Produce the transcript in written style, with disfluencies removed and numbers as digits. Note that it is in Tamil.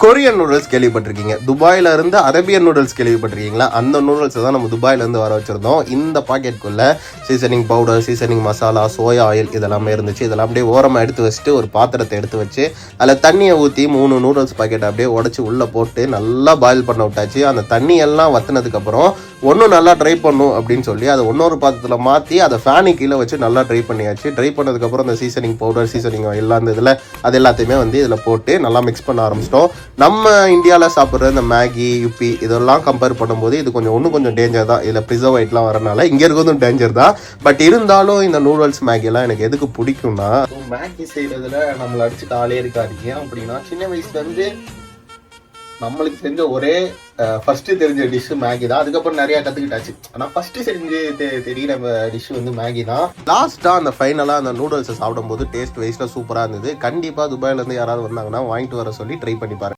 கொரியன் நூடுல்ஸ் கேள்விப்பட்டிருக்கீங்க, துபாயில இருந்து அரேபியன் நூடுல்ஸ் கேள்விப்பட்டிருக்கீங்களா? அந்த நூடுல்ஸ் தான் நம்ம துபாயில இருந்து வர வச்சிருந்தோம். இந்த பாக்கெட்டுக்குள்ள சீசனிங் பவுடர், சீசனிங் மசாலா, சோயா ஆயில் இதெல்லாமே இருந்துச்சு. இதெல்லாம் அப்படியே ஓரமாக எடுத்து வச்சுட்டு ஒரு பாத்திரத்தை எடுத்து வச்சு அதில் தண்ணியை ஊற்றி 3 நூடுல்ஸ் பாக்கெட் அப்படியே உடச்சி உள்ளே போட்டு நல்லா பாயில் பண்ண விட்டாச்சு. அந்த தண்ணியெல்லாம் வற்றினதுக்கப்புறம் ஒன்றும் நல்லா ட்ரை பண்ணும் அப்படின்னு சொல்லி அதை இன்னொரு பாத்திரத்தில் மாற்றி அதை ஃபேனு கீழே வச்சு நல்லா ட்ரை பண்ணியாச்சு. ட்ரை பண்ணதுக்கப்புறம் அந்த சீசனிங் பவுடர், சீசனிங் ஆயில் அந்த இதில் அது எல்லாத்தையுமே இதில் போட்டு நல்லா மிக்ஸ் பண்ண ஆரம்பிச்சிட்டோம். நம்ம இந்தியாவில் சாப்பிட்ற இந்த மேகி, யுப்பி இதெல்லாம் கம்பேர் பண்ணும்போது இது கொஞ்சம் டேஞ்சர் தான். இதில் ப்ரிசர்வேட்லாம் வரனால இங்கே இருக்கிறதும் டேஞ்சர் தான். பட் இருந்தாலும் இந்த நூடுல்ஸ் மேகிலாம் எனக்கு எதுக்கு பிடிக்கும்னா, மேகி செய்கிறதுல நம்மளை அடிச்சுட்டு ஆளே இருக்காது. ஏன் அப்படின்னா, சின்ன வயசுலேருந்து நம்மளுக்கு தெரிஞ்ச ஒரே ஃபர்ஸ்ட் தெரிஞ்ச டிஷ் மேகி தான். அதுக்கப்புறம் நிறைய கற்றுக்கிட்டாச்சு. ஆனால் ஃபர்ஸ்ட் செஞ்சு தெரிகிற டிஷ் மேகி தான். லாஸ்ட்டாக அந்த ஃபைனலாக அந்த நூடுல்ஸை சாப்பிடும்போது டேஸ்ட் வைஸில் சூப்பராக இருந்தது. கண்டிப்பாக துபாயிலேருந்து யாராவது வந்தாங்கன்னா வாங்கிட்டு வர சொல்லி ட்ரை பண்ணி பாருங்க.